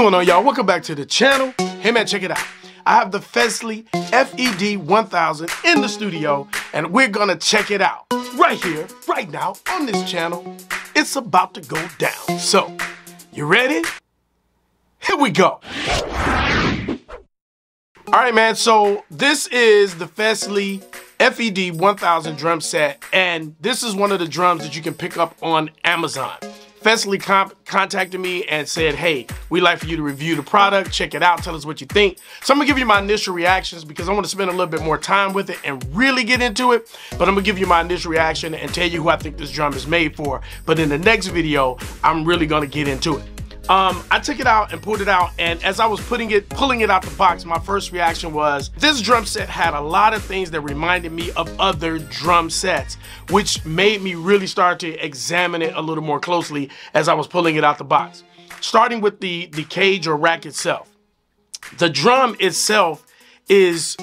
going on, y'all? Welcome back to the channel. Hey man, check it out. I have the FESLEY FED 1000 in the studio, and we're gonna check it out right here, right now on this channel. It's about to go down. So, you ready? Here we go. All right, man, so this is the FESLEY FED 1000 drum set, and this is one of the drums that you can pick up on Amazon. FESLEY contacted me and said, hey, we'd like for you to review the product, check it out, tell us what you think. So I'm gonna give you my initial reactions because I want to spend a little bit more time with it and really get into it. But I'm gonna give you my initial reaction and tell you who I think this drum is made for. But in the next video, I'm really gonna get into it. I took it out and pulled it out, and as I was pulling it out the box, my first reaction was this drum set had a lot of things that reminded me of other drum sets, which made me really start to examine it a little more closely as I was pulling it out the box. Starting with the cage or rack itself. The drum itself is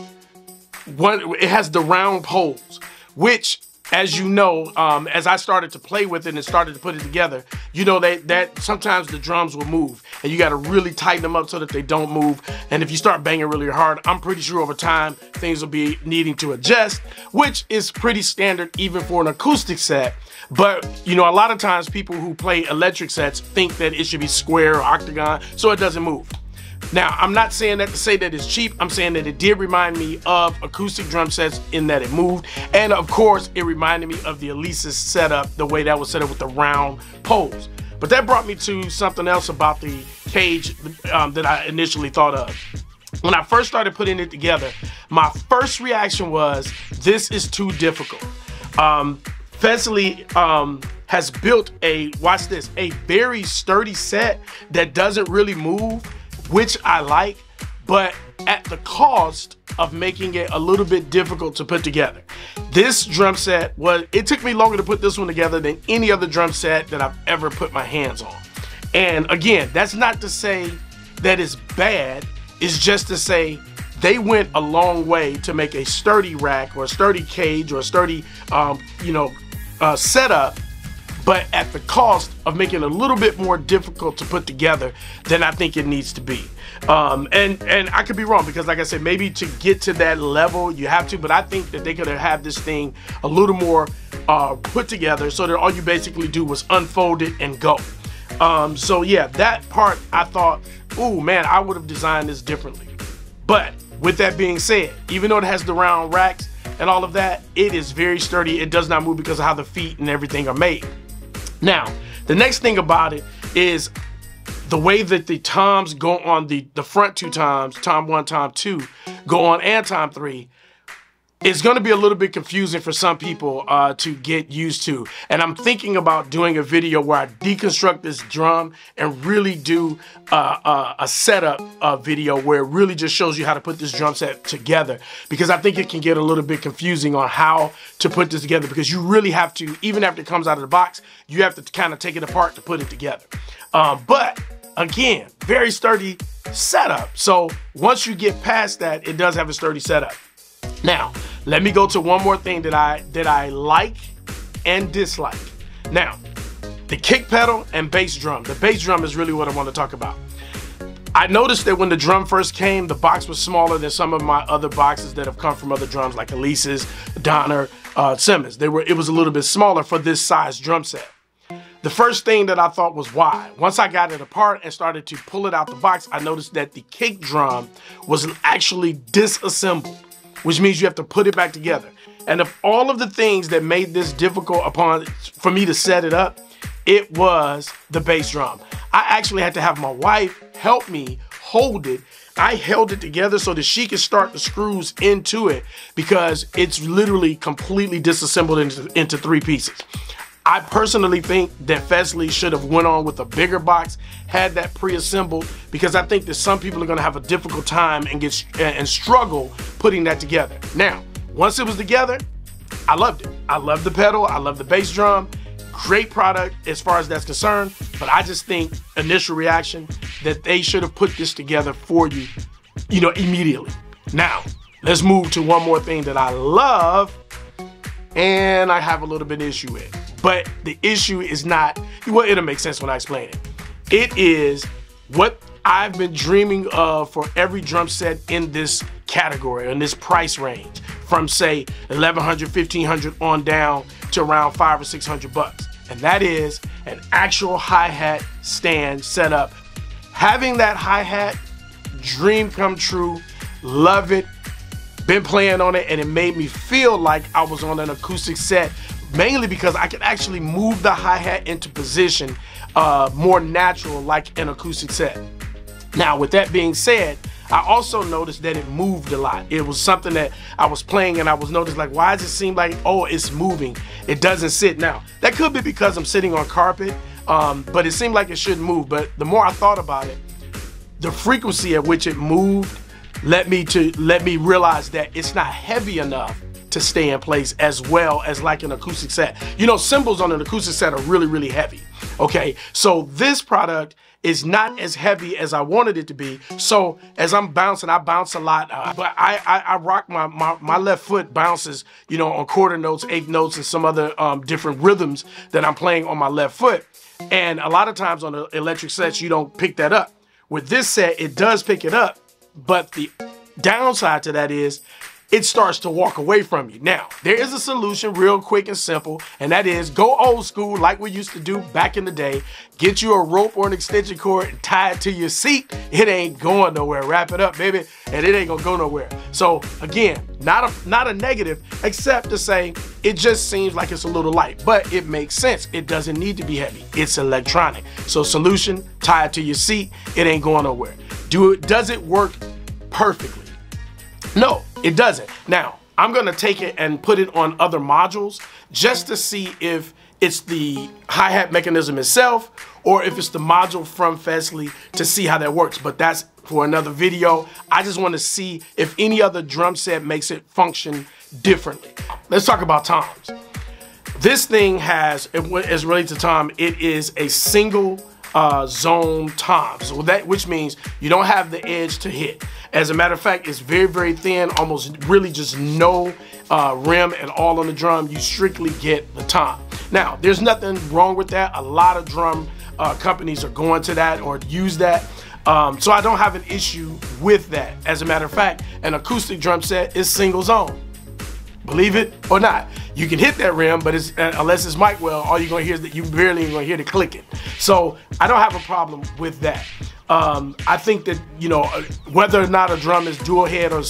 it has the round poles, which, as you know, as I started to play with it and started to put it together, you know that sometimes the drums will move and you got to really tighten them up so that they don't move. And if you start banging really hard, I'm pretty sure over time things will be needing to adjust, which is pretty standard even for an acoustic set. But, you know, a lot of times people who play electric sets think that it should be square or octagon so it doesn't move. Now, I'm not saying that to say that it's cheap. I'm saying that it did remind me of acoustic drum sets in that it moved. And of course, it reminded me of the Alesis setup, the way that was set up with the round poles. But that brought me to something else about the cage that I initially thought of. When I first started putting it together, my first reaction was, this is too difficult. FESLEY has built watch this, a very sturdy set that doesn't really move, which I like, but at the cost of making it a little bit difficult to put together. This drum set it took me longer to put this one together than any other drum set that I've ever put my hands on. And again, that's not to say that it's bad, it's just to say they went a long way to make a sturdy rack or a sturdy cage or a sturdy, setup, but at the cost of making it a little bit more difficult to put together than I think it needs to be. And I could be wrong, because like I said, maybe to get to that level you have to, but I think that they could have had this thing a little more put together so that all you basically do was unfold it and go. So yeah, that part I thought, ooh man, I would have designed this differently. But with that being said, even though it has the round racks and all of that, it is very sturdy. It does not move because of how the feet and everything are made. Now, the next thing about it is the way that the toms go on the front two toms, tom 1, tom 2, go on and tom 3, is going to be a little bit confusing for some people to get used to. And I'm thinking about doing a video where I deconstruct this drum and really do a setup video where it really just shows you how to put this drum set together, because I think it can get a little bit confusing on how to put this together, because you really have to, even after it comes out of the box, you have to kind of take it apart to put it together. But again, very sturdy setup. So once you get past that, it does have a sturdy setup. Now, let me go to one more thing that I like and dislike. Now, the kick pedal and bass drum. The bass drum is really what I want to talk about. I noticed that when the drum first came, the box was smaller than some of my other boxes that have come from other drums like Alesis, Donner, Simmons. It was a little bit smaller for this size drum set. The first thing that I thought was why. Once I got it apart and started to pull it out the box, I noticed that the kick drum was actually disassembled, which means you have to put it back together. And of all of the things that made this difficult for me to set it up, it was the bass drum. I actually had to have my wife help me hold it. I held it together so that she could start the screws into it, because it's literally completely disassembled into 3 pieces. I personally think that FESLEY should have went on with a bigger box, had that pre-assembled, because I think that some people are going to have a difficult time and struggle putting that together. Now, once it was together, I loved it. I love the pedal. I love the bass drum. Great product as far as that's concerned. But I just think, initial reaction, that they should have put this together for you, immediately. Now, let's move to one more thing that I love and I have a little bit of issue with. But the issue is not, well, it'll make sense when I explain it. It is what I've been dreaming of for every drum set in this category, in this price range, from say 1,100, 1,500 on down to around $500 or $600. And that is an actual hi-hat stand setup. Having that hi-hat, dream come true, love it, been playing on it, and it made me feel like I was on an acoustic set, mainly because I could actually move the hi-hat into position more natural like an acoustic set. Now, with that being said, I also noticed that it moved a lot. It was something that I was playing and I was noticed like, why does it seem like, oh, it's moving? It doesn't sit. Now, that could be because I'm sitting on carpet, but it seemed like it shouldn't move. But the more I thought about it, the frequency at which it moved led me realize that it's not heavy enough to stay in place as well as like an acoustic set. You know, cymbals on an acoustic set are really, really heavy. Okay, so this product is not as heavy as I wanted it to be. So as I'm bouncing, I bounce a lot, but I rock my left foot bounces, you know, on quarter notes, eighth notes, and some other different rhythms that I'm playing on my left foot. And a lot of times on the electric sets, you don't pick that up. With this set, it does pick it up, but the downside to that is it starts to walk away from you. Now, there is a solution real quick and simple, and that is go old school like we used to do back in the day. Get you a rope or an extension cord and tie it to your seat. It ain't going nowhere. Wrap it up, baby, and it ain't gonna go nowhere. So again, not a negative, except to say it just seems like it's a little light, but it makes sense. It doesn't need to be heavy. It's electronic. So solution, tie it to your seat. It ain't going nowhere. Does it work perfectly? No, it doesn't. Now, I'm gonna take it and put it on other modules just to see if it's the hi-hat mechanism itself or if it's the module from FESLEY to see how that works. But that's for another video. I just want to see if any other drum set makes it function differently. Let's talk about toms. This thing has, as related to tom, it is a single zone tom, so which means you don't have the edge to hit. As a matter of fact, it's very, very thin, almost really just no rim at all on the drum. You strictly get the tom. Now, there's nothing wrong with that. A lot of drum companies are going to that or use that. So I don't have an issue with that. As a matter of fact, an acoustic drum set is single zone. Believe it or not, you can hit that rim, but unless it's mic well, all you're gonna hear is that you barely even gonna hear the clicking. So I don't have a problem with that. I think that, you know, whether or not a drum is dual head or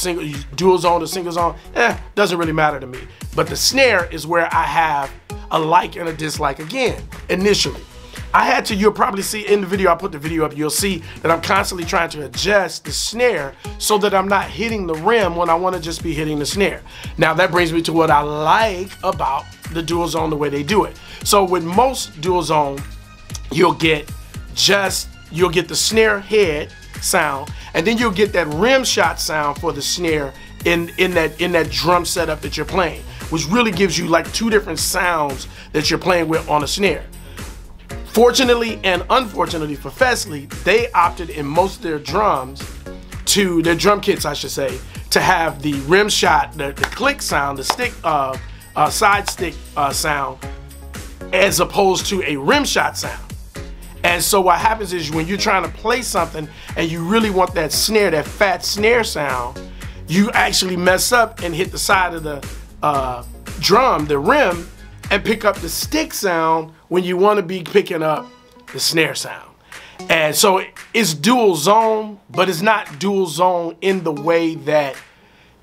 dual zone or single zone, doesn't really matter to me. But the snare is where I have a like and a dislike again, initially. I had to, you'll probably see in the video, I put the video up, you'll see that I'm constantly trying to adjust the snare so that I'm not hitting the rim when I want to just be hitting the snare. Now that brings me to what I like about the dual zone, the way they do it. So with most dual zone, you'll get the snare head sound, and then you'll get that rim shot sound for the snare in that drum setup that you're playing, which really gives you like two different sounds that you're playing with on a snare. Fortunately and unfortunately for FESLEY, they opted in most of their drums, their drum kits I should say, to have the rim shot, the click sound, the stick, side stick sound, as opposed to a rim shot sound. And so what happens is when you're trying to play something and you really want that snare, that fat snare sound, you actually mess up and hit the side of the drum, the rim, and pick up the stick sound when you want to be picking up the snare sound. And so it's dual zone, but it's not dual zone in the way that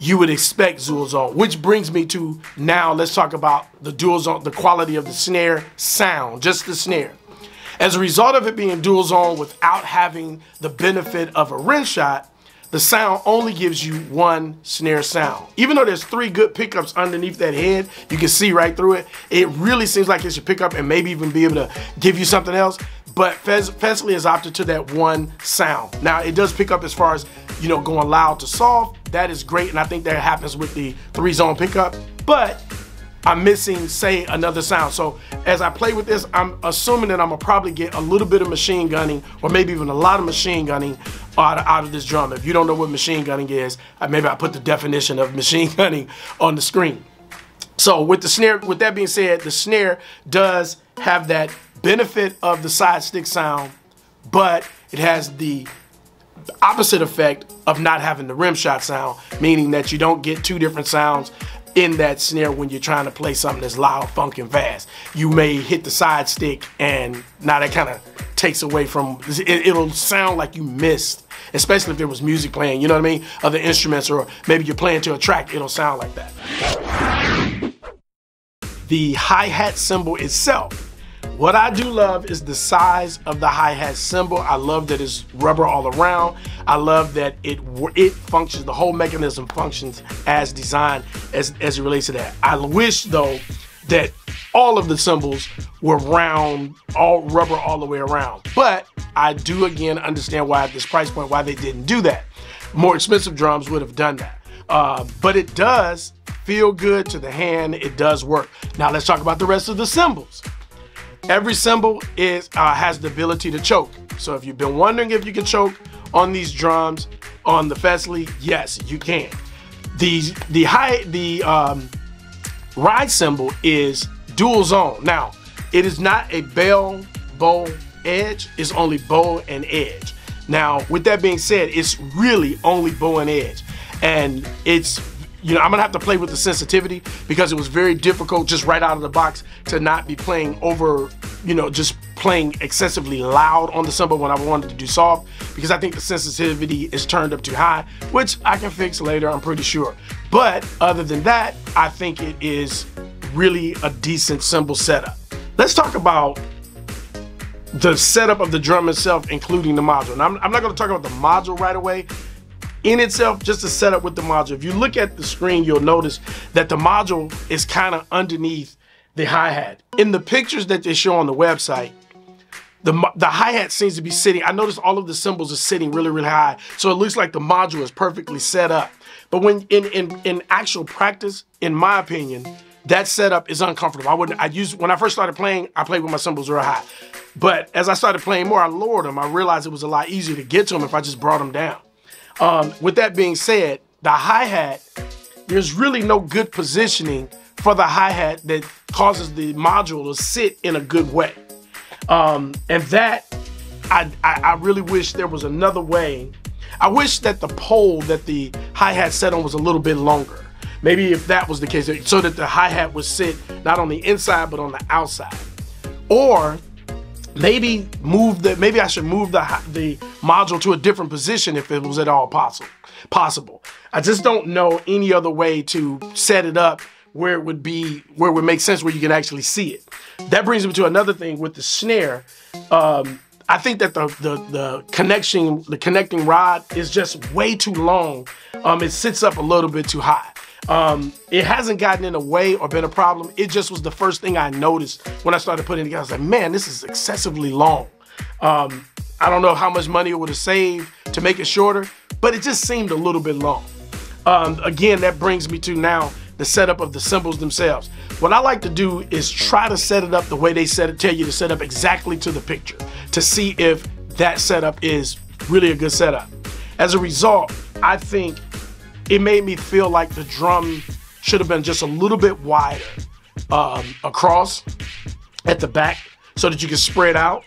you would expect dual zone, which brings me to now let's talk about the dual zone, the quality of the snare sound, just the snare. As a result of it being dual zone without having the benefit of a rim shot, the sound only gives you one snare sound. Even though there's three good pickups underneath that head, you can see right through it. It really seems like it should pick up and maybe even be able to give you something else. But FESLEY has opted to that one sound. Now it does pick up as far as, you know, going loud to soft. That is great, and I think that happens with the 3-zone pickup. But I'm missing, say, another sound. So as I play with this, I'm assuming that I'm gonna probably get a little bit of machine gunning, or maybe even a lot of machine gunning out of this drum. If you don't know what machine gunning is, maybe I put the definition of machine gunning on the screen. So with the snare, with that being said, the snare does have that benefit of the side stick sound, but it has the opposite effect of not having the rim shot sound, meaning that you don't get two different sounds in that snare when you're trying to play something that's loud, funk, and fast. You may hit the side stick, and now that kind of takes away from, it'll sound like you missed, especially if there was music playing, you know what I mean? Other instruments, or maybe you're playing to a track, it'll sound like that. The hi-hat cymbal itself. What I do love is the size of the hi-hat cymbal. I love that it's rubber all around. I love that it functions, the whole mechanism functions as designed as it relates to that. I wish though that all of the cymbals were round, all rubber all the way around. But I do again understand why at this price point, why they didn't do that. More expensive drums would have done that. But it does feel good to the hand. It does work. Now let's talk about the rest of the cymbals. Every cymbal has the ability to choke. So if you've been wondering if you can choke on these drums, on the FESLEY, yes, you can. The ride cymbal is dual zone. Now, it is not a bell, bow, edge. It's only bow and edge. Now, with that being said, it's really only bow and edge. And it's, you know, I'm gonna have to play with the sensitivity because it was very difficult just right out of the box to not be playing over, you know, just playing excessively loud on the cymbal when I wanted to do soft, because I think the sensitivity is turned up too high, which I can fix later, I'm pretty sure. But other than that, I think it is really a decent cymbal setup. Let's talk about the setup of the drum itself, including the module. And I'm not gonna talk about the module right away. In itself, just to set up with the module, if you look at the screen, you'll notice that the module is kind of underneath the hi-hat. In the pictures that they show on the website, the hi-hat seems to be sitting, I noticed all of the cymbals are sitting really, really high. So it looks like the module is perfectly set up. But when in actual practice, in my opinion, that setup is uncomfortable. When I first started playing, I played with my cymbals real high. But as I started playing more, I lowered them. I realized it was a lot easier to get to them if I just brought them down. With that being said, the hi-hat, there's really no good positioning for the hi-hat that causes the module to sit in a good way. And that, I really wish there was another way. I wish that the pole that the hi-hat sat on was a little bit longer. Maybe if that was the case, so that the hi-hat would sit not on the inside, but on the outside. Or maybe I should move the module to a different position if it was at all possible. I just don't know any other way to set it up where it would make sense, where you can actually see it. That brings me to another thing with the snare. I think that the connecting rod is just way too long. It sits up a little bit too high. It hasn't gotten in the way or been a problem. It just was the first thing I noticed when I started putting it together. I was like, man, this is excessively long. I don't know how much money it would have saved to make it shorter, but it just seemed a little bit long. Again, that brings me to now the setup of the cymbals themselves. What I like to do is try to set it up the way they tell you to set up exactly to the picture to see if that setup is really a good setup. As a result, I think it made me feel like the drum should have been just a little bit wider across at the back so that you can spread out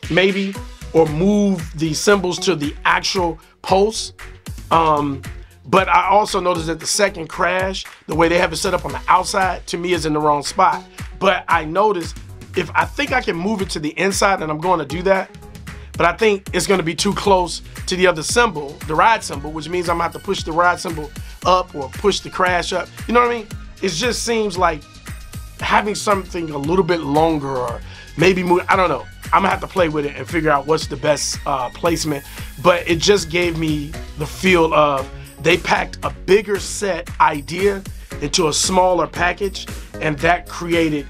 maybe, or move the cymbals to the actual post. But I also noticed that the second crash, the way they have it set up on the outside, to me is in the wrong spot. But I noticed, I think I can move it to the inside, and I'm going to do that. But I think it's going to be too close to the other cymbal, the ride cymbal, which means I'm going to have to push the ride cymbal up or push the crash up. You know what I mean? It just seems like having something a little bit longer, or maybe move, I don't know. I'm gonna have to play with it and figure out what's the best placement. But it just gave me the feel of they packed a bigger set idea into a smaller package, and that created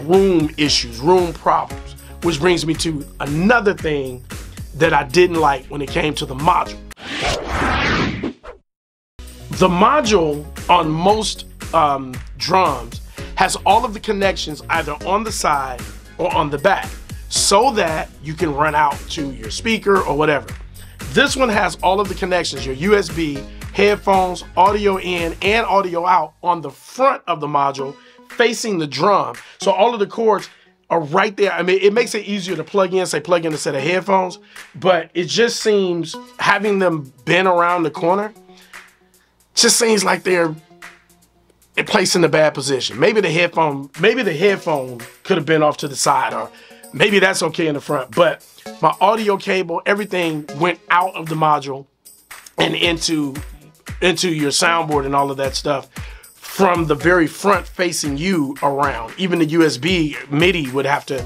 room issues, room problems, which brings me to another thing that I didn't like when it came to the module. The module on most drums has all of the connections either on the side or on the back, so that you can run out to your speaker or whatever. This one has all of the connections, your USB, headphones, audio in and audio out on the front of the module facing the drum. So all of the cords are right there. I mean, it makes it easier to plug in, say plug in a set of headphones, but it just seems, having them bend around the corner, just seems like they're placed in a bad position. Maybe the headphone could have been off to the side, or maybe that's okay in the front, but my audio cable, everything went out of the module and into your soundboard and all of that stuff from the very front facing you around. Even the USB MIDI would have to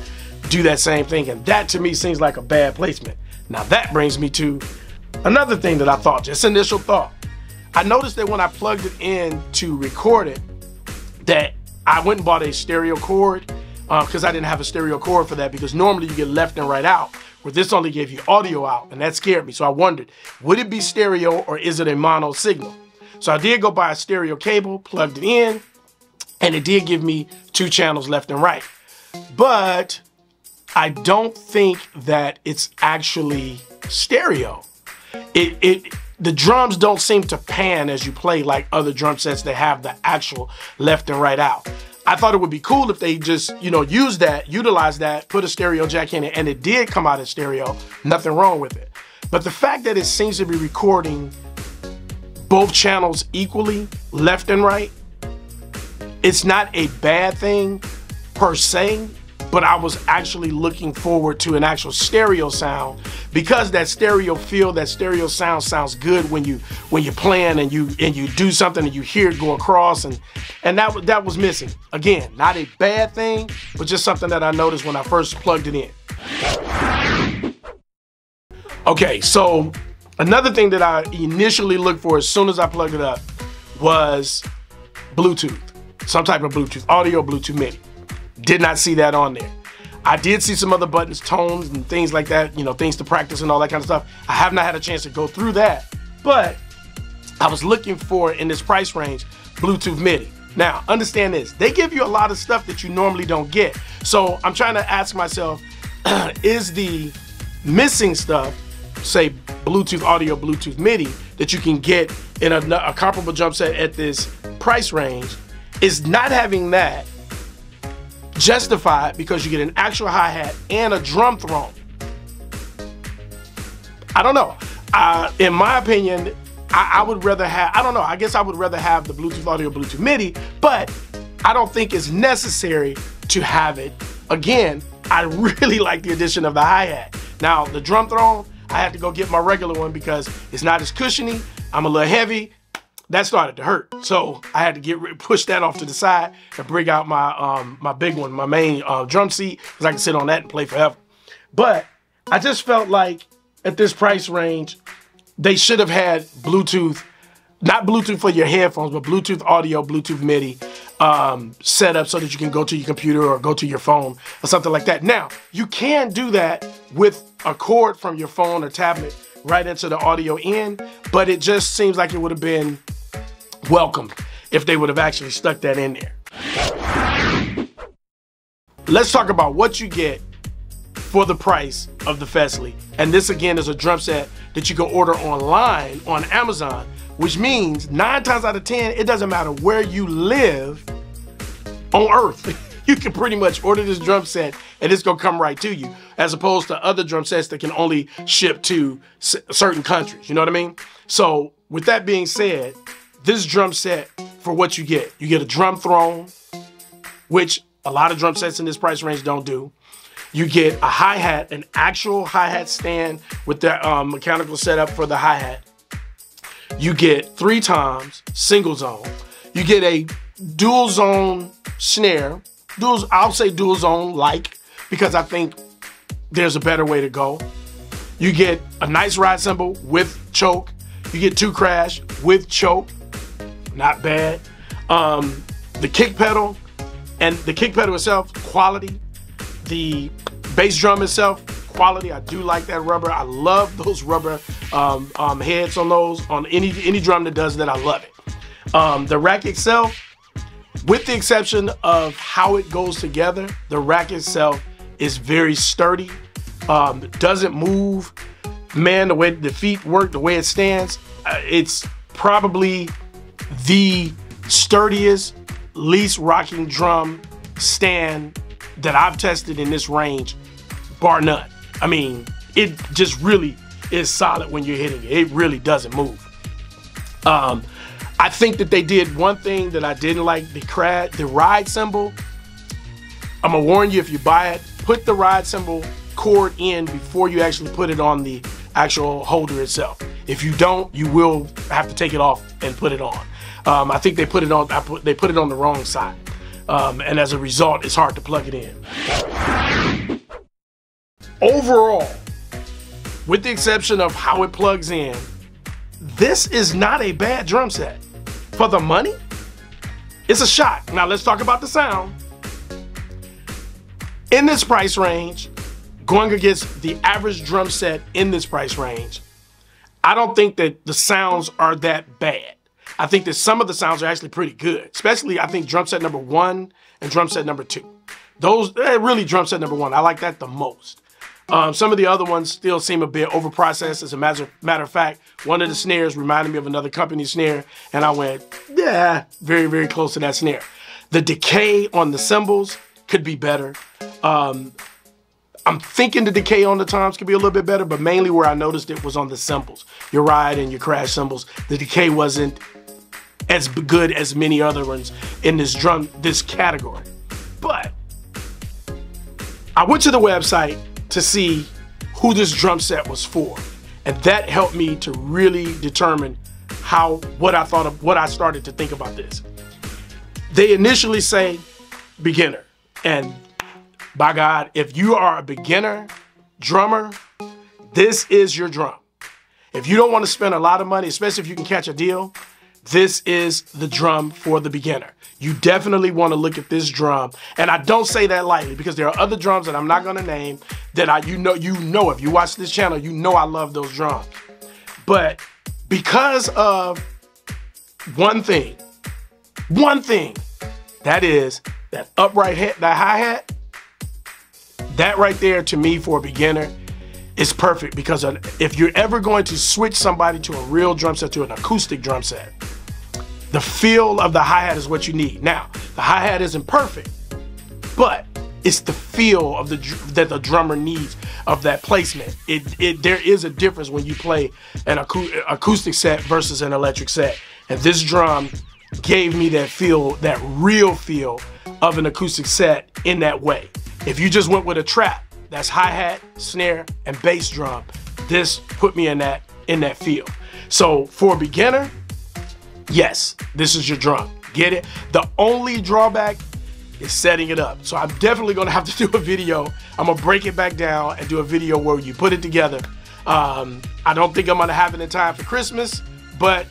do that same thing, and that to me seems like a bad placement. Now that brings me to another thing that I thought, just initial thought. I noticed that when I plugged it in to record it, that I went and bought a stereo cord, because I didn't have a stereo cord for that, because normally you get left and right out, where this only gave you audio out, and that scared me. So I wondered, would it be stereo or is it a mono signal? So I did go buy a stereo cable, plugged it in, and it did give me 2 channels left and right. But I don't think that it's actually stereo. The drums don't seem to pan as you play like other drum sets that have the actual left and right out. I thought it would be cool if they just, utilize that, put a stereo jack in it, and it did come out as stereo. Nothing wrong with it. But the fact that it seems to be recording both channels equally, left and right, it's not a bad thing per se, but I was actually looking forward to an actual stereo sound, because that stereo feel, that stereo sound sounds good when you're playing and you do something and you hear it go across, and that was missing. Again, not a bad thing, but just something that I noticed when I first plugged it in. Okay, so another thing that I initially looked for as soon as I plugged it up was Bluetooth, some type of Bluetooth audio, Bluetooth MIDI. Did not see that on there. I did see some other buttons, tones and things like that, things to practice and all that kind of stuff. I have not had a chance to go through that, but I was looking for, in this price range, Bluetooth MIDI. Now, understand this, they give you a lot of stuff that you normally don't get. So I'm trying to ask myself, is the missing stuff, say Bluetooth audio, Bluetooth MIDI, that you can get in a comparable drum set at this price range, is not having that justified because you get an actual hi-hat and a drum throne? I don't know. In my opinion, I would rather have, I don't know, I guess I would rather have the Bluetooth audio, Bluetooth MIDI, but I don't think it's necessary to have it. Again, I really like the addition of the hi-hat. Now, the drum throne, I had to go get my regular one because it's not as cushiony. I'm a little heavy. That started to hurt. So I had to push that off to the side and bring out my my big one, my main drum seat, because I can sit on that and play forever. But I just felt like at this price range, they should have had Bluetooth, not Bluetooth for your headphones, but Bluetooth audio, Bluetooth MIDI set up so that you can go to your computer or go to your phone or something like that. Now, you can do that with a cord from your phone or tablet right into the audio in, but it just seems like it would have been welcomed if they would have actually stuck that in there. Let's talk about what you get for the price of the FESLEY. And this again is a drum set that you can order online on Amazon, which means 9 times out of 10, it doesn't matter where you live on earth. You can pretty much order this drum set and it's gonna come right to you, as opposed to other drum sets that can only ship to certain countries, you know what I mean? So with that being said, this drum set, for what you get a drum throne, which a lot of drum sets in this price range don't do. You get a hi-hat, an actual hi-hat stand with the mechanical setup for the hi-hat. You get 3 toms, single zone. You get a dual zone snare. I'll say dual zone like, because I think there's a better way to go. You get a nice ride cymbal with choke. You get 2 crash with choke. Not bad. The kick pedal, and the kick pedal itself, quality. The bass drum itself, quality. I do like that rubber. I love those rubber heads on those, on any drum that does that. I love it. The rack itself, with the exception of how it goes together, the rack itself is very sturdy. Doesn't move. Man, the way the feet work, the way it stands, it's probably the sturdiest, least rocking drum stand that I've tested in this range, bar none. I mean, it just really is solid when you're hitting it. It really doesn't move. I think that they did one thing that I didn't like, the ride cymbal. I'm gonna warn you, if you buy it, put the ride cymbal cord in before you actually put it on the actual holder itself. If you don't, you will have to take it off and put it on. I think they put it on. They put it on the wrong side, and as a result, it's hard to plug it in. Overall, with the exception of how it plugs in, this is not a bad drum set. For the money, it's a shot. Now let's talk about the sound. In this price range, going against the average drum set in this price range, I don't think that the sounds are that bad. I think that some of the sounds are actually pretty good, especially I think drum set number 1 and drum set number 2. Those, really drum set number 1, I like that the most. Some of the other ones still seem a bit overprocessed. As a matter of fact, one of the snares reminded me of another company's snare, and I went, yeah, very, very close to that snare. The decay on the cymbals could be better. I'm thinking the decay on the toms could be a little bit better, but mainly where I noticed it was on the cymbals. Your ride and your crash cymbals. The decay wasn't as good as many other ones in this category. But I went to the website to see who this drum set was for, and that helped me to really determine what I started to think about this. They initially say beginner, and by God, if you are a beginner drummer, this is your drum. If you don't want to spend a lot of money, especially if you can catch a deal, this is the drum for the beginner. You definitely want to look at this drum, and I don't say that lightly because there are other drums that I'm not going to name that you know if you watch this channel, you know I love those drums. But because of one thing, that is that upright hit, that hi-hat, that right there to me for a beginner is perfect, because if you're ever going to switch somebody to a real drum set, to an acoustic drum set, the feel of the hi-hat is what you need. Now, the hi-hat isn't perfect, but it's the feel of that the drummer needs of that placement. There is a difference when you play an acoustic set versus an electric set. And this drum gave me that feel, that real feel of an acoustic set in that way. If you just went with a trap, that's hi-hat, snare, and bass drum, this put me in that feel. So for a beginner, yes, this is your drum. Get it? The only drawback is setting it up. So I'm definitely gonna have to do a video. I'm gonna break it back down and do a video where you put it together. I don't think I'm gonna have it in time for Christmas, but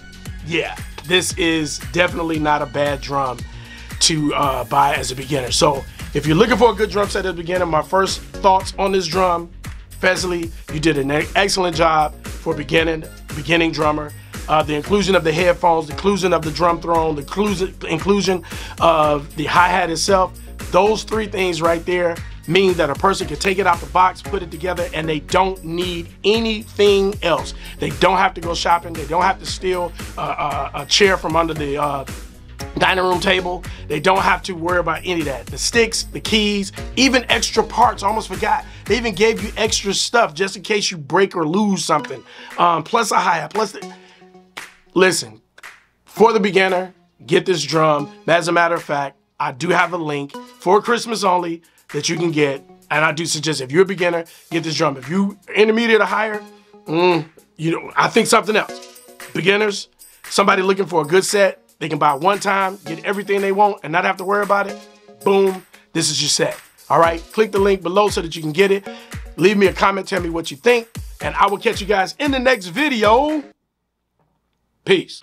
yeah, this is definitely not a bad drum to buy as a beginner. So if you're looking for a good drum set as a beginner, my first thoughts on this drum, FESLEY, you did an excellent job for beginning drummer. The inclusion of the headphones, the inclusion of the drum throne, the inclusion of the hi-hat itself, those three things right there mean that a person can take it out the box, put it together, and they don't need anything else. They don't have to go shopping. They don't have to steal a chair from under the dining room table. They don't have to worry about any of that. The sticks, the keys, even extra parts. I almost forgot. They even gave you extra stuff just in case you break or lose something. Plus a hi-hat, listen, for the beginner, get this drum. As a matter of fact, I do have a link for Christmas only that you can get. And I do suggest if you're a beginner, get this drum. If you intermediate or higher, I think something else. Beginners, somebody looking for a good set, they can buy one time, get everything they want, and not have to worry about it. Boom, this is your set. All right, click the link below so that you can get it. Leave me a comment, tell me what you think, and I will catch you guys in the next video. Peace.